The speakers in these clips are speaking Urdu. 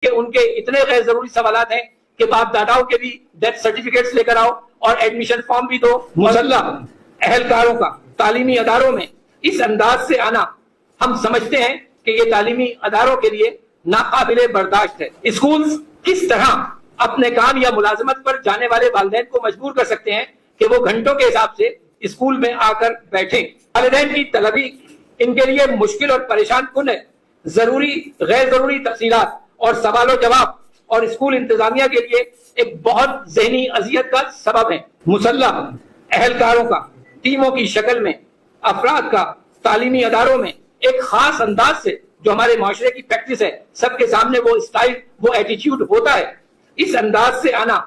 کہ ان کے اتنے غیر ضروری سوالات ہیں کہ باپ داداؤں کے بھی ڈیتھ سرٹیفکیٹس لے کر آؤ اور ایڈمیشن فارم بھی دو. مسلح اہلکاروں کا تعلیمی اداروں میں اس انداز سے آنا ہم سمجھتے ہیں کہ یہ تعلیمی اداروں کے لیے ناقابل برداشت ہے. اسکولز کس طرح اپنے کام یا ملازمت پر جانے والے والدین کو مجبور کر سکتے ہیں کہ وہ گھنٹوں کے حساب سے اسکول میں آ کر بیٹھیں. والدین کی طلبی ان کے لیے مشکل اور پریشان کن ہے. ضروری غیر ضروری تفصیلات اور سوال و جواب اور اسکول انتظامیہ کے لیے ایک بہت ذہنی اذیت کا سبب ہے. مسلح اہلکاروں کا ٹیموں کی شکل میں افراد کا تعلیمی اداروں میں ایک خاص انداز سے جو ہمارے معاشرے کی پریکٹس ہے, سب کے سامنے وہ اسٹائل وہ ایٹیٹیوڈ ہوتا ہے, اس انداز سے آنا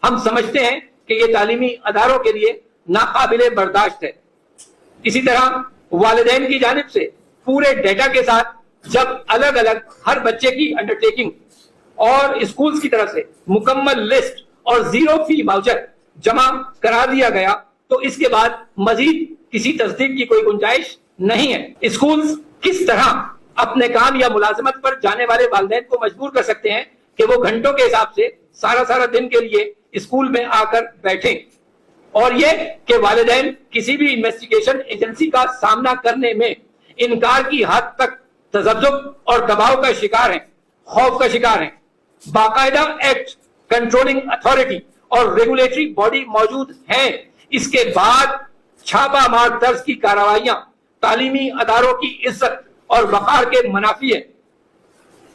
ہم سمجھتے ہیں کہ یہ تعلیمی اداروں کے لیے ناقابل برداشت ہے. اسی طرح والدین کی جانب سے پورے ڈیٹا کے ساتھ جب الگ الگ ہر بچے کی انڈرٹیکنگ اور اسکولز کی طرف سے مکمل لسٹ اور زیرو فی واؤچر جمع کرا دیا گیا تو اس کے بعد مزید کسی تصدیق کی کوئی گنجائش نہیں ہے. اسکولز کس طرح اپنے کام یا ملازمت پر جانے والے والدین کو مجبور کر سکتے ہیں کہ وہ گھنٹوں کے حساب سے سارا دن کے لیے اسکول میں آ کر بیٹھیں, اور یہ کہ والدین کسی بھی انویسٹیگیشن ایجنسی کا سامنا کرنے میں انکار کی حد تک تذبذب اور دباؤ کا شکار ہیں, خوف کا شکار ہیں. باقاعدہ ایکٹ, کنٹرولنگ اتھارٹی اور ریگولیٹری باڈی موجود ہیں, اس کے بعد چھاپا مار طرز کی کارروائیاں تعلیمی اداروں کی عزت اور وقار کے منافی ہیں.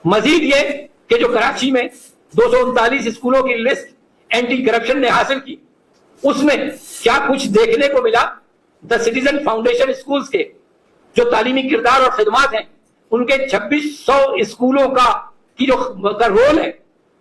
مزید یہ کہ جو کراچی میں 239 اسکولوں کی لسٹ اینٹی کرپشن نے حاصل کی, اس میں کیا کچھ دیکھنے کو ملا. دا سٹیزن فاؤنڈیشن اسکولز کے جو تعلیمی کردار اور خدمات ہیں, ان کے 2600 اسکولوں کا رول ہے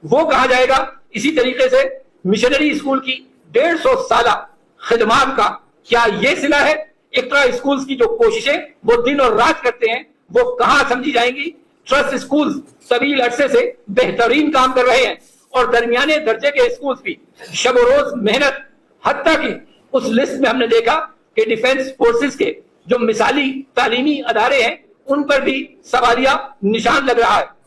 وہ کہا جائے گا. اسی طریقے سے مشنری اسکول کی 150 سالہ خدمات کا کیا یہ صلہ ہے. اقرا اسکولز کی جو کوششیں وہ دن اور رات کرتے ہیں وہ کہاں سمجھی جائیں گی. ٹرسٹ اسکولز طویل عرصے سے بہترین کام کر رہے ہیں اور درمیانے درجے کے اسکولز بھی شب و روز محنت, حتیٰ کہ اس لسٹ میں ہم نے دیکھا کہ ڈیفنس فورسز کے جو مثالی تعلیمی ادارے ہیں ان پر بھی سوالیہ نشان لگ رہا ہے.